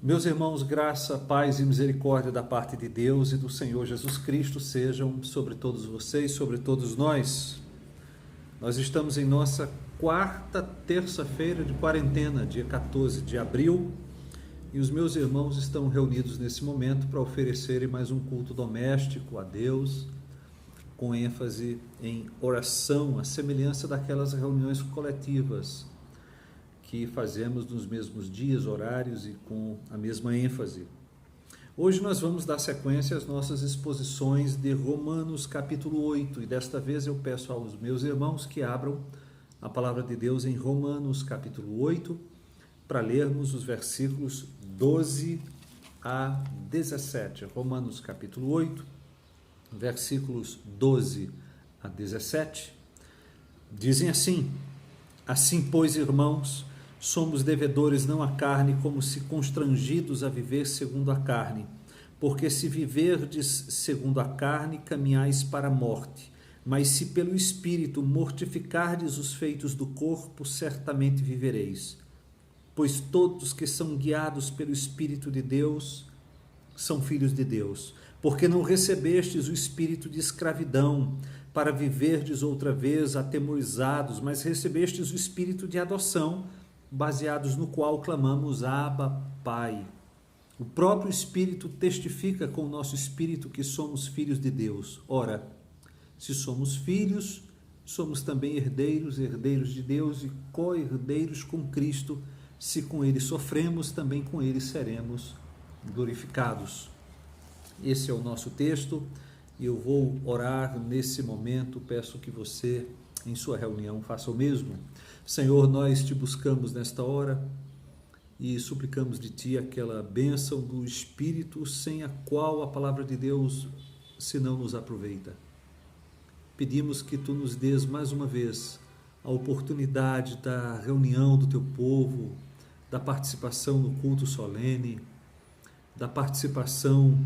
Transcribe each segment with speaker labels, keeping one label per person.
Speaker 1: Meus irmãos, graça, paz e misericórdia da parte de Deus e do Senhor Jesus Cristo sejam sobre todos vocês, sobre todos nós. Nós estamos em nossa quarta terça-feira de quarentena, dia 14 de abril, e os meus irmãos estão reunidos nesse momento para oferecerem mais um culto doméstico a Deus, com ênfase em oração, à semelhança daquelas reuniões coletivas que fazemos nos mesmos dias, horários e com a mesma ênfase. Hoje nós vamos dar sequência às nossas exposições de Romanos capítulo 8, e desta vez eu peço aos meus irmãos que abram a palavra de Deus em Romanos capítulo 8, para lermos os versículos 12 a 17. Romanos capítulo 8, versículos 12 a 17, dizem assim: Assim, pois, irmãos, somos devedores não à carne, como se constrangidos a viver segundo a carne. Porque se viverdes segundo a carne, caminhais para a morte. Mas se pelo Espírito mortificardes os feitos do corpo, certamente vivereis. Pois todos que são guiados pelo Espírito de Deus são filhos de Deus. Porque não recebestes o espírito de escravidão, para viverdes outra vez atemorizados, mas recebestes o espírito de adoção, baseados no qual clamamos Abba, Pai. O próprio Espírito testifica com o nosso espírito que somos filhos de Deus. Ora, se somos filhos, somos também herdeiros, herdeiros de Deus e co-herdeiros com Cristo. Se com Ele sofremos, também com Ele seremos glorificados. Esse é o nosso texto e eu vou orar nesse momento. Peço que você, em sua reunião, faça o mesmo. Senhor, nós te buscamos nesta hora e suplicamos de ti aquela bênção do Espírito sem a qual a palavra de Deus se não nos aproveita. Pedimos que tu nos dês mais uma vez a oportunidade da reunião do teu povo, da participação no culto solene, da participação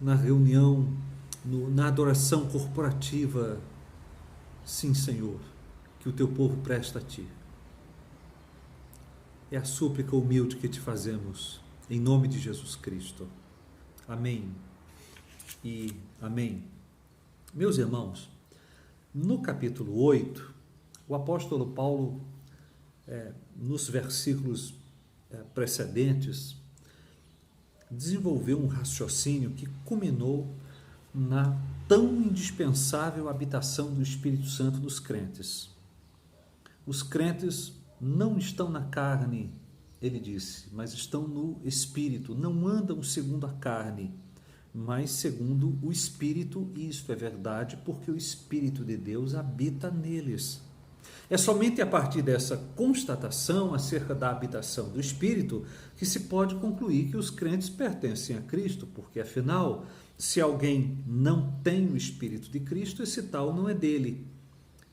Speaker 1: na reunião, na adoração corporativa. Sim, Senhor, que o teu povo presta a ti. É a súplica humilde que te fazemos, em nome de Jesus Cristo. Amém e amém. Meus irmãos, no capítulo 8, o apóstolo Paulo, nos versículos precedentes, desenvolveu um raciocínio que culminou na tão indispensável habitação do Espírito Santo nos crentes. Os crentes não estão na carne, ele disse, mas estão no Espírito. Não andam segundo a carne, mas segundo o Espírito, e isto é verdade porque o Espírito de Deus habita neles. É somente a partir dessa constatação acerca da habitação do Espírito que se pode concluir que os crentes pertencem a Cristo, porque afinal, se alguém não tem o Espírito de Cristo, esse tal não é dele.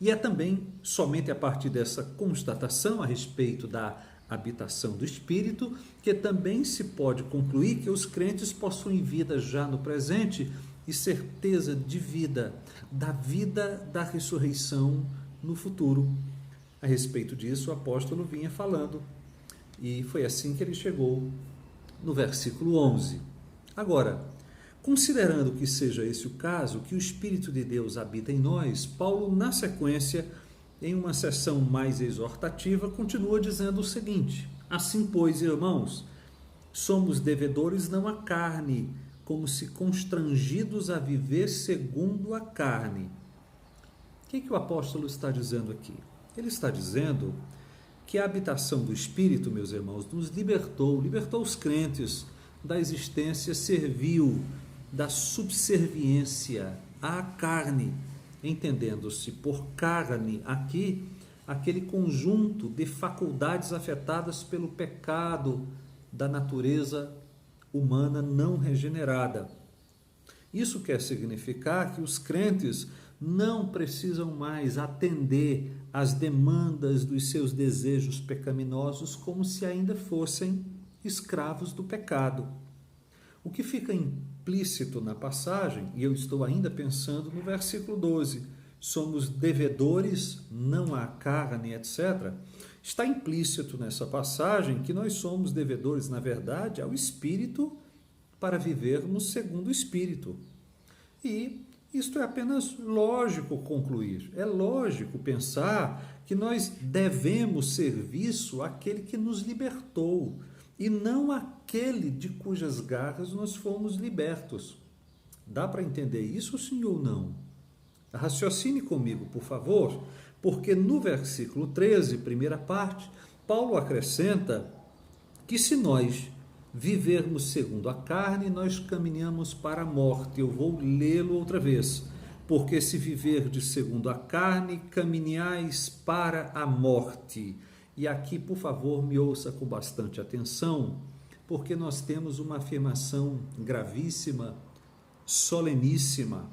Speaker 1: E é também somente a partir dessa constatação a respeito da habitação do Espírito que também se pode concluir que os crentes possuem vida já no presente e certeza de vida, da ressurreição no futuro. A respeito disso, o apóstolo vinha falando, e foi assim que ele chegou no versículo 11. Agora, considerando que seja esse o caso, que o Espírito de Deus habita em nós, Paulo, na sequência, em uma sessão mais exortativa, continua dizendo o seguinte: Assim, pois, irmãos, somos devedores não à carne, como se constrangidos a viver segundo a carne. O que o apóstolo está dizendo aqui? Ele está dizendo que a habitação do Espírito, meus irmãos, nos libertou os crentes da existência servil, da subserviência à carne, entendendo-se por carne aqui aquele conjunto de faculdades afetadas pelo pecado da natureza humana não regenerada. Isso quer significar que os crentes não precisam mais atender às demandas dos seus desejos pecaminosos como se ainda fossem escravos do pecado. O que fica implícito na passagem, e eu estou ainda pensando no versículo 12, somos devedores não à carne, etc., está implícito nessa passagem que nós somos devedores, na verdade, ao Espírito para vivermos segundo o Espírito. E isto é apenas lógico concluir. É lógico pensar que nós devemos serviço àquele que nos libertou e não àquele de cujas garras nós fomos libertos. Dá para entender isso, sim ou não? Raciocine comigo, por favor, porque no versículo 13, primeira parte, Paulo acrescenta que se nós vivermos segundo a carne, nós caminhamos para a morte. Eu vou lê-lo outra vez. Porque se viverdes segundo a carne, caminhais para a morte. E aqui, por favor, me ouça com bastante atenção, porque nós temos uma afirmação gravíssima, soleníssima,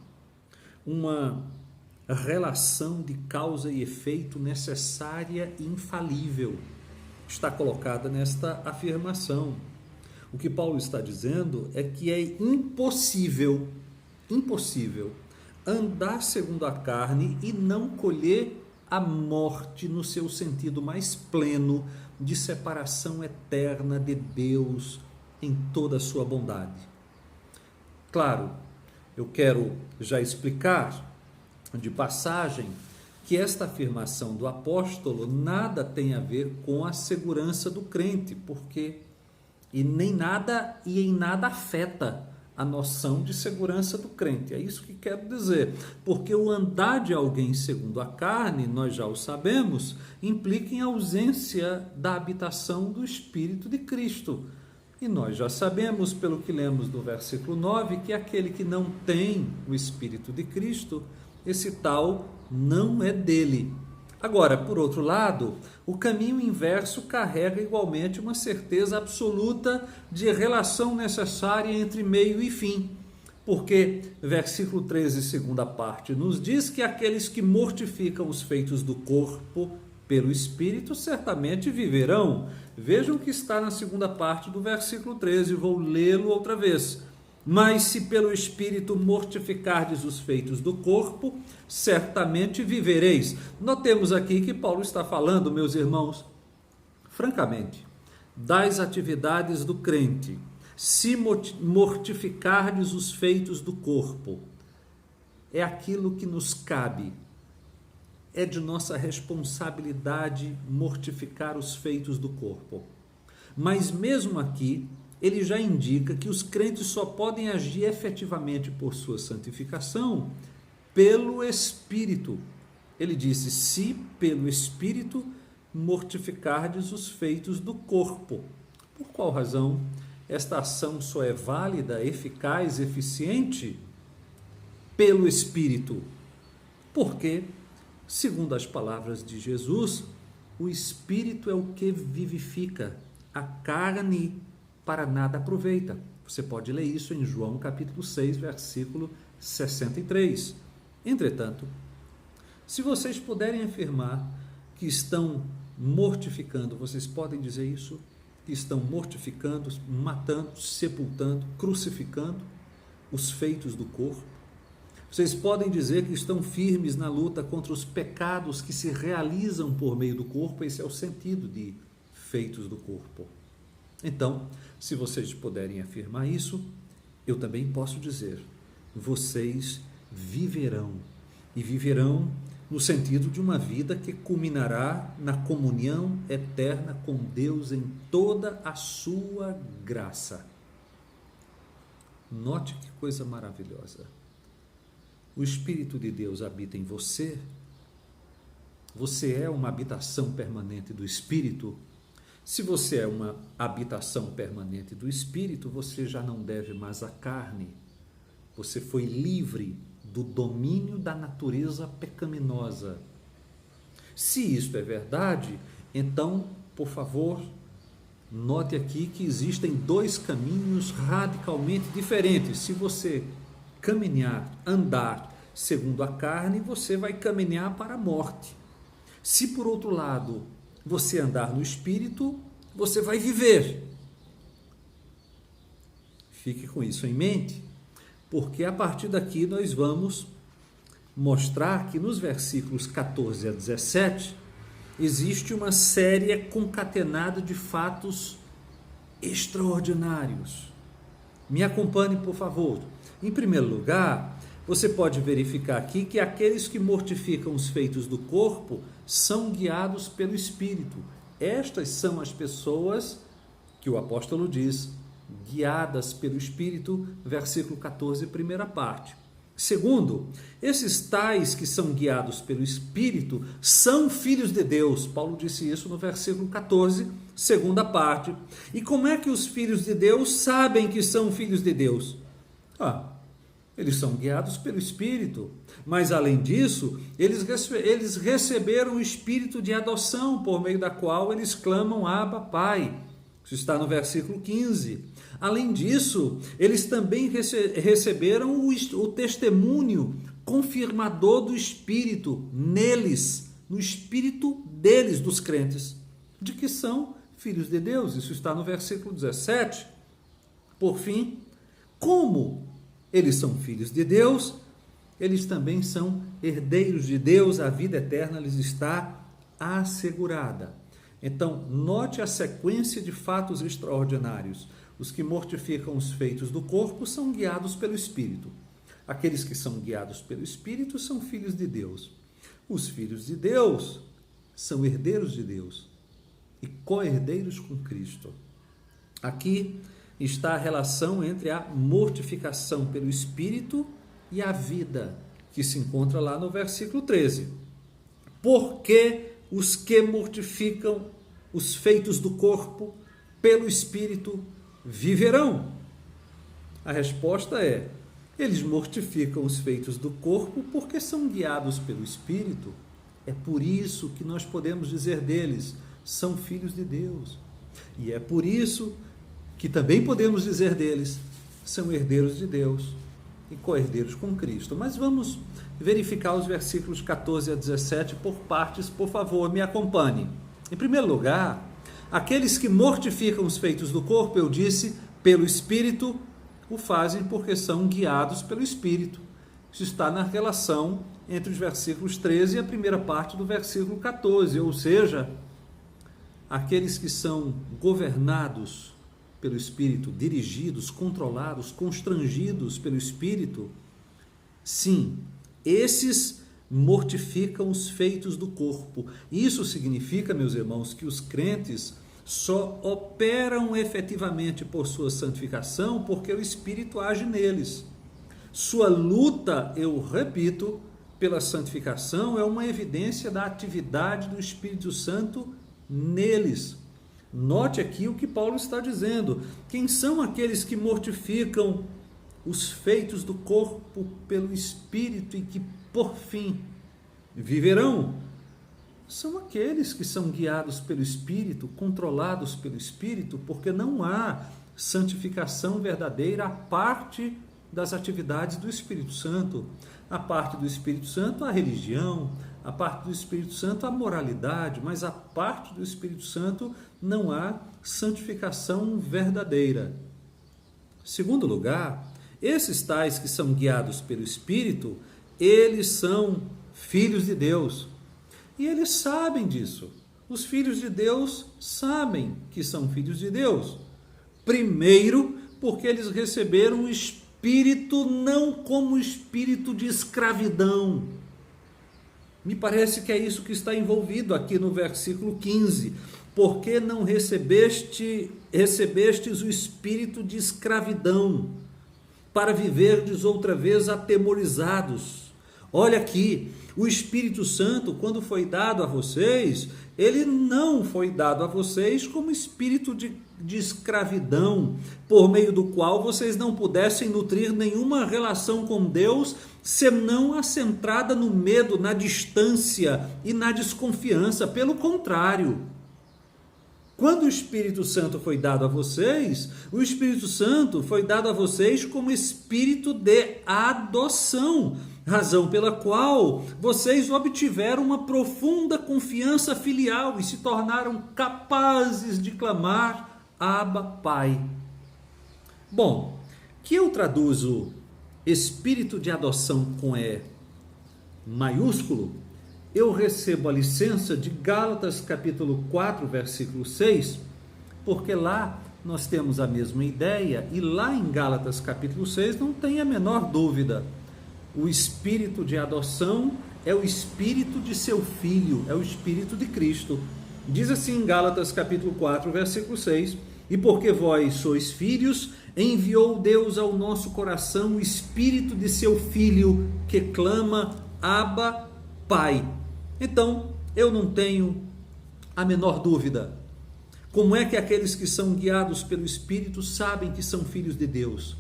Speaker 1: uma relação de causa e efeito necessária e infalível está colocada nesta afirmação. O que Paulo está dizendo é que é impossível andar segundo a carne e não colher a morte no seu sentido mais pleno de separação eterna de Deus em toda a sua bondade. Claro, eu quero já explicar de passagem que esta afirmação do apóstolo nada tem a ver com a segurança do crente, porque em nada afeta a noção de segurança do crente. É isso que quero dizer, porque o andar de alguém segundo a carne, nós já o sabemos, implica em ausência da habitação do Espírito de Cristo. E nós já sabemos, pelo que lemos no versículo 9, que aquele que não tem o Espírito de Cristo, esse tal não é dele. Agora, por outro lado, o caminho inverso carrega igualmente uma certeza absoluta de relação necessária entre meio e fim. Porque, versículo 13, segunda parte, nos diz que aqueles que mortificam os feitos do corpo pelo Espírito certamente viverão. Vejam que está na segunda parte do versículo 13, vou lê-lo outra vez. Mas se pelo Espírito mortificardes os feitos do corpo, certamente vivereis. Notemos aqui que Paulo está falando, meus irmãos, francamente, das atividades do crente. Se mortificardes os feitos do corpo, é aquilo que nos cabe. É de nossa responsabilidade mortificar os feitos do corpo. Mas mesmo aqui, ele já indica que os crentes só podem agir efetivamente por sua santificação pelo Espírito. Ele disse, se pelo Espírito mortificardes os feitos do corpo. Por qual razão esta ação só é válida, eficaz, eficiente? Pelo Espírito. Porque, segundo as palavras de Jesus, o Espírito é o que vivifica, a carne para nada aproveita. Você pode ler isso em João capítulo 6, versículo 63. Entretanto, se vocês puderem afirmar que estão mortificando, vocês podem dizer isso? Que estão mortificando, matando, sepultando, crucificando os feitos do corpo? Vocês podem dizer que estão firmes na luta contra os pecados que se realizam por meio do corpo? Esse é o sentido de feitos do corpo. Então, se vocês puderem afirmar isso, eu também posso dizer, vocês viverão, e viverão no sentido de uma vida que culminará na comunhão eterna com Deus em toda a sua graça. Note que coisa maravilhosa. O Espírito de Deus habita em você, você é uma habitação permanente do Espírito. Se você é uma habitação permanente do Espírito, você já não deve mais à carne. Você foi livre do domínio da natureza pecaminosa. Se isto é verdade, então, por favor, note aqui que existem dois caminhos radicalmente diferentes. Se você caminhar, andar segundo a carne, você vai caminhar para a morte. Se, por outro lado, você andar no Espírito, você vai viver. Fique com isso em mente, porque a partir daqui nós vamos mostrar que nos versículos 14 a 17 existe uma série concatenada de fatos extraordinários. Me acompanhe, por favor. Em primeiro lugar, você pode verificar aqui que aqueles que mortificam os feitos do corpo são guiados pelo Espírito. Estas são as pessoas que o apóstolo diz, guiadas pelo Espírito, versículo 14, primeira parte. Segundo, esses tais que são guiados pelo Espírito são filhos de Deus. Paulo disse isso no versículo 14, segunda parte. E como é que os filhos de Deus sabem que são filhos de Deus? Eles são guiados pelo Espírito, mas além disso, eles receberam o Espírito de adoção, por meio da qual eles clamam Abba, Pai. Isso está no versículo 15. Além disso, eles também receberam o testemunho confirmador do Espírito neles, no Espírito deles, dos crentes, de que são filhos de Deus. Isso está no versículo 17. Por fim, como eles são filhos de Deus, eles também são herdeiros de Deus, a vida eterna lhes está assegurada. Então, note a sequência de fatos extraordinários. Os que mortificam os feitos do corpo são guiados pelo Espírito. Aqueles que são guiados pelo Espírito são filhos de Deus. Os filhos de Deus são herdeiros de Deus e co-herdeiros com Cristo. Aqui está a relação entre a mortificação pelo Espírito e a vida, que se encontra lá no versículo 13. Porque os que mortificam os feitos do corpo pelo Espírito viverão? A resposta é: eles mortificam os feitos do corpo porque são guiados pelo Espírito. É por isso que nós podemos dizer deles, são filhos de Deus. E é por isso que também podemos dizer deles, são herdeiros de Deus e co-herdeiros com Cristo. Mas vamos verificar os versículos 14 a 17 por partes, por favor, me acompanhe. Em primeiro lugar, aqueles que mortificam os feitos do corpo, eu disse, pelo Espírito, o fazem porque são guiados pelo Espírito. Isso está na relação entre os versículos 13 e a primeira parte do versículo 14, ou seja, aqueles que são governados pelo Espírito, dirigidos, controlados, constrangidos pelo Espírito, sim, esses mortificam os feitos do corpo. Isso significa, meus irmãos, que os crentes só operam efetivamente por sua santificação porque o Espírito age neles. Sua luta, eu repito, pela santificação é uma evidência da atividade do Espírito Santo neles. Note aqui o que Paulo está dizendo. Quem são aqueles que mortificam os feitos do corpo pelo Espírito e que, por fim, viverão? São aqueles que são guiados pelo Espírito, controlados pelo Espírito, porque não há santificação verdadeira à parte das atividades do Espírito Santo. A parte do Espírito Santo, a religião, a parte do Espírito Santo, a moralidade, mas a parte do Espírito Santo não há santificação verdadeira. Segundo lugar, esses tais que são guiados pelo Espírito, eles são filhos de Deus. E eles sabem disso. Os filhos de Deus sabem que são filhos de Deus. Primeiro, porque eles receberam o Espírito não como espírito de escravidão. Me parece que é isso que está envolvido aqui no versículo 15. Porque não recebestes o espírito de escravidão, para viverdes outra vez atemorizados. Olha aqui, o Espírito Santo, quando foi dado a vocês, ele não foi dado a vocês como espírito de escravidão, por meio do qual vocês não pudessem nutrir nenhuma relação com Deus, senão assentada no medo, na distância e na desconfiança. Pelo contrário, quando o Espírito Santo foi dado a vocês, o Espírito Santo foi dado a vocês como espírito de adoção, razão pela qual vocês obtiveram uma profunda confiança filial e se tornaram capazes de clamar Abba, Pai. Bom, que eu traduzo espírito de adoção com E? maiúsculo, eu recebo a licença de Gálatas capítulo 4, versículo 6, porque lá nós temos a mesma ideia, e lá em Gálatas capítulo 6 não tem a menor dúvida. O espírito de adoção é o espírito de seu filho, é o espírito de Cristo. Diz assim em Gálatas capítulo 4, versículo 6, e porque vós sois filhos, enviou Deus ao nosso coração o espírito de seu filho, que clama, Abba, Pai. Então, eu não tenho a menor dúvida. Como é que aqueles que são guiados pelo Espírito sabem que são filhos de Deus?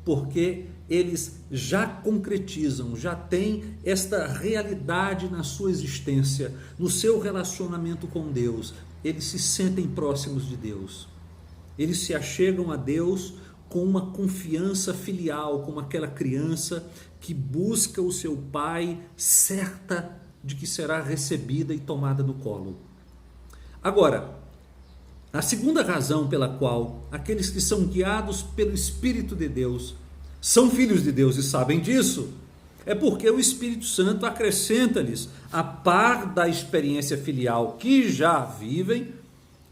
Speaker 1: Porque eles já concretizam, já têm esta realidade na sua existência, no seu relacionamento com Deus. Eles se sentem próximos de Deus. Eles se achegam a Deus com uma confiança filial, como aquela criança que busca o seu pai, certa de que será recebida e tomada no colo. Agora, a segunda razão pela qual aqueles que são guiados pelo Espírito de Deus são filhos de Deus e sabem disso, é porque o Espírito Santo acrescenta-lhes, a par da experiência filial que já vivem,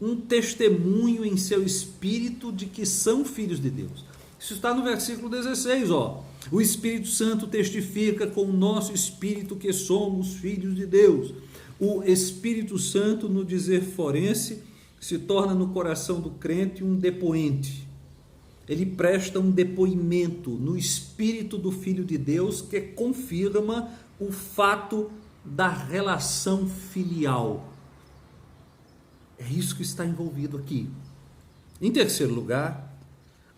Speaker 1: um testemunho em seu espírito de que são filhos de Deus. Isso está no versículo 16, ó. O Espírito Santo testifica com o nosso espírito que somos filhos de Deus. O Espírito Santo, no dizer forense, se torna no coração do crente um depoente. Ele presta um depoimento no espírito do Filho de Deus que confirma o fato da relação filial. É isso que está envolvido aqui. Em terceiro lugar,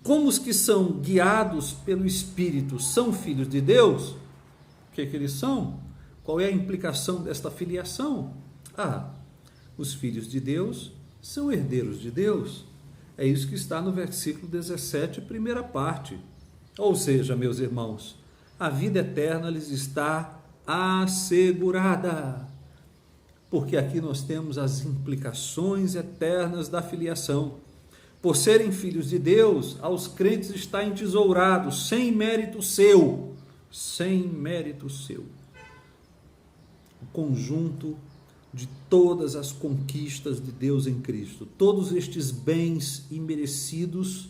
Speaker 1: como os que são guiados pelo Espírito são filhos de Deus, o que eles são? Qual é a implicação desta filiação? Os filhos de Deus são herdeiros de Deus. É isso que está no versículo 17, primeira parte. Ou seja, meus irmãos, a vida eterna lhes está assegurada. Porque aqui nós temos as implicações eternas da filiação. Por serem filhos de Deus, aos crentes está entesourado, sem mérito seu, o conjunto de todas as conquistas de Deus em Cristo, todos estes bens imerecidos,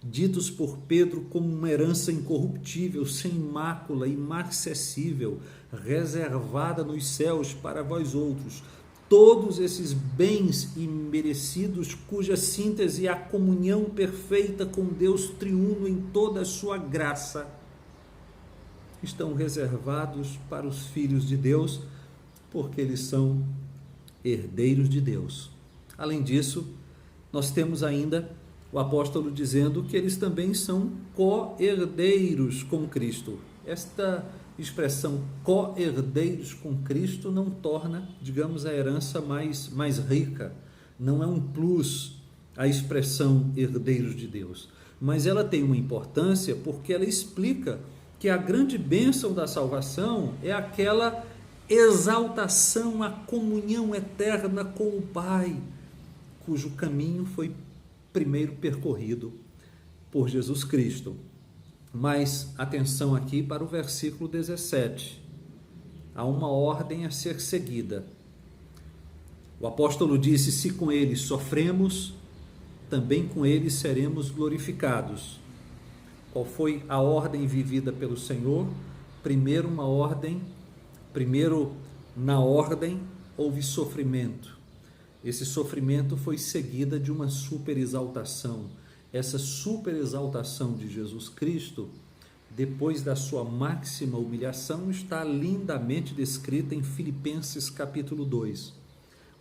Speaker 1: ditos por Pedro como uma herança incorruptível, sem mácula, imarcessível, reservada nos céus para vós outros. Todos esses bens imerecidos, cuja síntese é a comunhão perfeita com Deus triuno em toda a sua graça, estão reservados para os filhos de Deus, porque eles são herdeiros de Deus. Além disso, nós temos ainda o apóstolo dizendo que eles também são co-herdeiros com Cristo. Esta expressão co-herdeiros com Cristo não torna, digamos, a herança mais rica. Não é um plus a expressão herdeiros de Deus. Mas ela tem uma importância porque ela explica que a grande bênção da salvação é aquela exaltação à comunhão eterna com o Pai, cujo caminho foi primeiro percorrido por Jesus Cristo. Mas atenção aqui para o versículo 17. Há uma ordem a ser seguida. O apóstolo disse: se com ele sofremos, também com ele seremos glorificados. Qual foi a ordem vivida pelo Senhor? Primeiro na ordem houve sofrimento. Esse sofrimento foi seguida de uma superexaltação. Essa superexaltação de Jesus Cristo, depois da sua máxima humilhação, está lindamente descrita em Filipenses capítulo 2.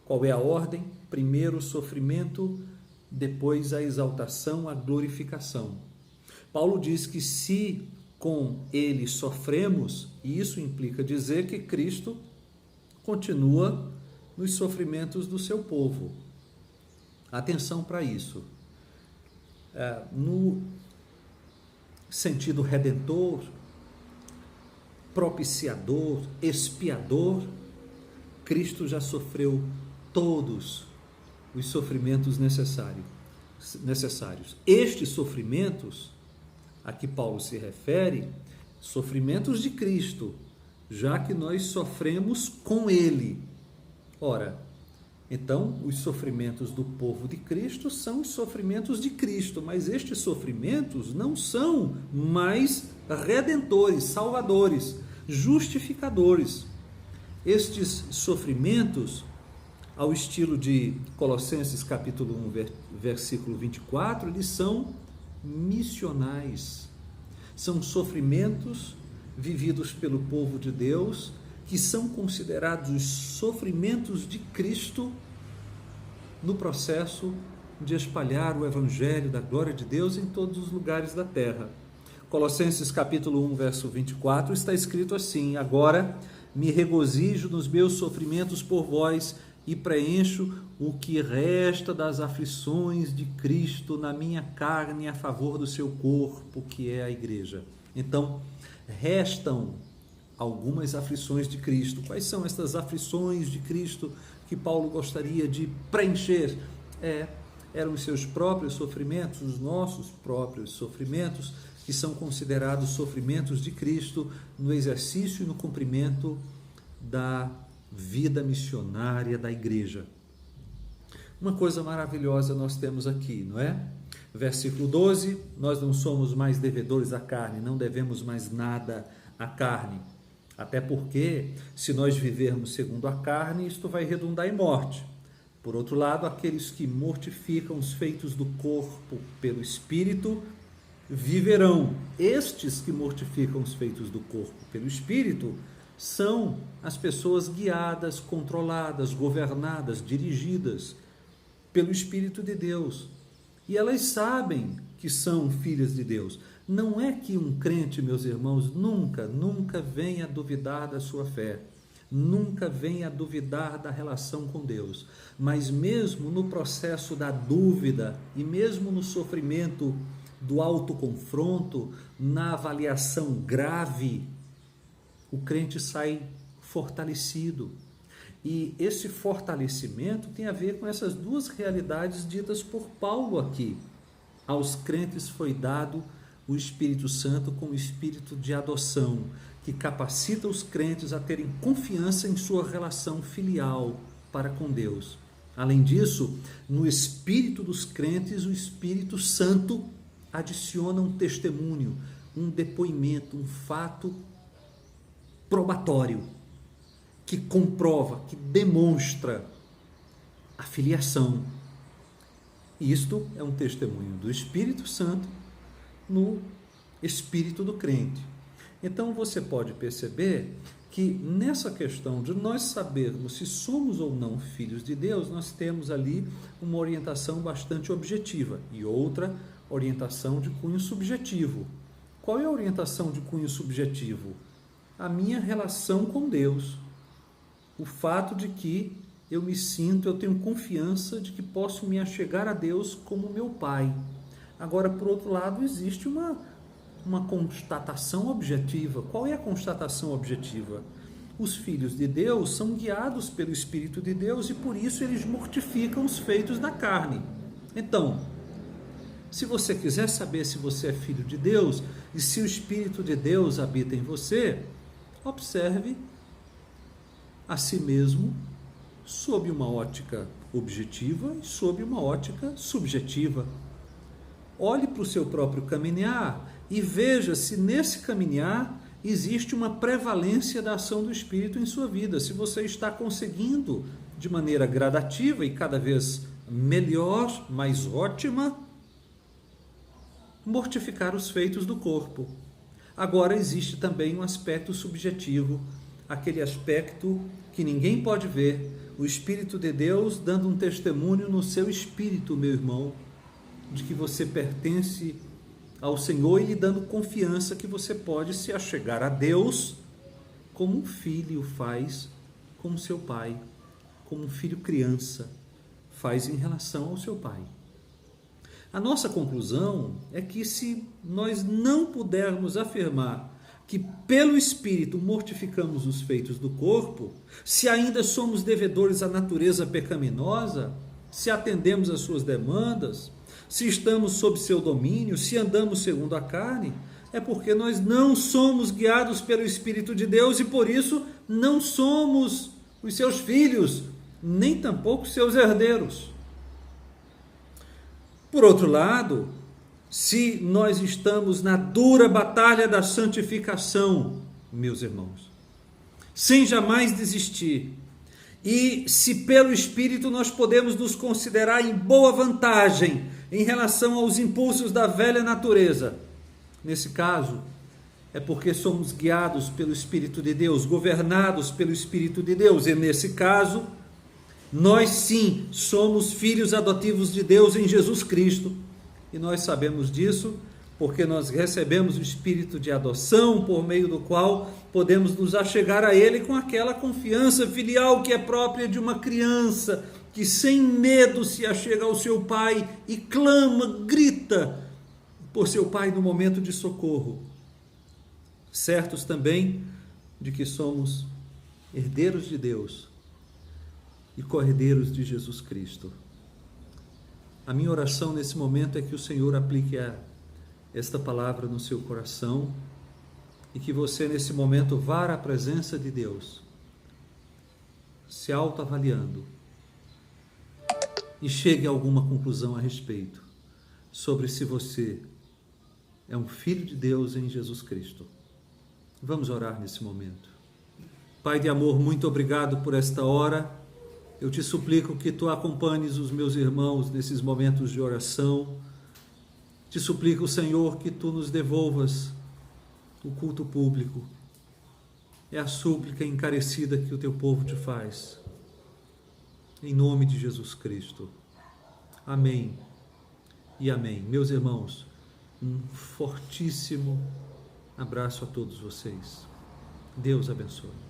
Speaker 1: Qual é a ordem? Primeiro o sofrimento, depois a exaltação, a glorificação. Paulo diz que se com ele sofremos, e isso implica dizer que Cristo continua nos sofrimentos do seu povo. Atenção para isso. No sentido redentor, propiciador, expiador, Cristo já sofreu todos os sofrimentos necessários. Estes sofrimentos a que Paulo se refere, sofrimentos de Cristo, já que nós sofremos com ele. Ora, então, os sofrimentos do povo de Cristo são os sofrimentos de Cristo, mas estes sofrimentos não são mais redentores, salvadores, justificadores. Estes sofrimentos, ao estilo de Colossenses capítulo 1, versículo 24, eles são missionais. São sofrimentos vividos pelo povo de Deus, que são considerados os sofrimentos de Cristo no processo de espalhar o evangelho da glória de Deus em todos os lugares da terra. Colossenses capítulo 1, verso 24, está escrito assim: agora me regozijo nos meus sofrimentos por vós e preencho o que resta das aflições de Cristo na minha carne a favor do seu corpo, que é a igreja. Então, restam algumas aflições de Cristo. Quais são estas aflições de Cristo que Paulo gostaria de preencher? Eram os seus próprios sofrimentos, os nossos próprios sofrimentos, que são considerados sofrimentos de Cristo no exercício e no cumprimento da vida missionária da igreja. Uma coisa maravilhosa nós temos aqui, não é? Versículo 12, nós não somos mais devedores à carne, não devemos mais nada à carne. Até porque, se nós vivermos segundo a carne, isto vai redundar em morte. Por outro lado, aqueles que mortificam os feitos do corpo pelo Espírito viverão. Estes que mortificam os feitos do corpo pelo Espírito são as pessoas guiadas, controladas, governadas, dirigidas pelo Espírito de Deus. E elas sabem que são filhas de Deus. Não é que um crente, meus irmãos, nunca venha a duvidar da sua fé, nunca venha a duvidar da relação com Deus, mas mesmo no processo da dúvida e mesmo no sofrimento do autoconfronto, na avaliação grave, o crente sai fortalecido. E esse fortalecimento tem a ver com essas duas realidades ditas por Paulo aqui. Aos crentes foi dado o Espírito Santo como espírito de adoção, que capacita os crentes a terem confiança em sua relação filial para com Deus. Além disso, no espírito dos crentes, o Espírito Santo adiciona um testemunho, um depoimento, um fato probatório, que comprova, que demonstra a filiação. Isto é um testemunho do Espírito Santo no espírito do crente. Então você pode perceber que nessa questão de nós sabermos se somos ou não filhos de Deus, nós temos ali uma orientação bastante objetiva e outra orientação de cunho subjetivo. Qual é a orientação de cunho subjetivo? A minha relação com Deus. O fato de que eu tenho confiança de que posso me achegar a Deus como meu Pai. Agora, por outro lado, existe uma constatação objetiva. Qual é a constatação objetiva? Os filhos de Deus são guiados pelo Espírito de Deus e por isso eles mortificam os feitos da carne. Então, se você quiser saber se você é filho de Deus e se o Espírito de Deus habita em você, observe a si mesmo sob uma ótica objetiva e sob uma ótica subjetiva. Olhe para o seu próprio caminhar e veja se nesse caminhar existe uma prevalência da ação do Espírito em sua vida, se você está conseguindo de maneira gradativa e cada vez melhor, mais ótima, mortificar os feitos do corpo. Agora existe também um aspecto subjetivo, aquele aspecto que ninguém pode ver, o Espírito de Deus dando um testemunho no seu espírito, meu irmão, de que você pertence ao Senhor e lhe dando confiança que você pode se achegar a Deus como um filho faz com seu pai, como um filho criança faz em relação ao seu pai. A nossa conclusão é que se nós não pudermos afirmar que pelo Espírito mortificamos os feitos do corpo, se ainda somos devedores à natureza pecaminosa, se atendemos às suas demandas, se estamos sob seu domínio, se andamos segundo a carne, é porque nós não somos guiados pelo Espírito de Deus e por isso não somos os seus filhos, nem tampouco seus herdeiros. Por outro lado, se nós estamos na dura batalha da santificação, meus irmãos, sem jamais desistir, e se pelo Espírito nós podemos nos considerar em boa vantagem em relação aos impulsos da velha natureza, nesse caso, é porque somos guiados pelo Espírito de Deus, governados pelo Espírito de Deus, e nesse caso, nós sim somos filhos adotivos de Deus em Jesus Cristo, e nós sabemos disso porque nós recebemos o Espírito de adoção, por meio do qual podemos nos achegar a Ele com aquela confiança filial que é própria de uma criança, que sem medo se achega ao seu pai e clama, grita por seu pai no momento de socorro. Certos também de que somos herdeiros de Deus e co-herdeiros de Jesus Cristo. A minha oração nesse momento é que o Senhor aplique esta palavra no seu coração e que você nesse momento vá à presença de Deus, se autoavaliando e chegue a alguma conclusão a respeito sobre se você é um filho de Deus em Jesus Cristo. Vamos orar nesse momento. Pai de amor, muito obrigado por esta hora. Eu te suplico que tu acompanhes os meus irmãos nesses momentos de oração. Te suplico, Senhor, que tu nos devolvas o culto público. É a súplica encarecida que o teu povo te faz. Em nome de Jesus Cristo. Amém e amém. Meus irmãos, um fortíssimo abraço a todos vocês. Deus abençoe.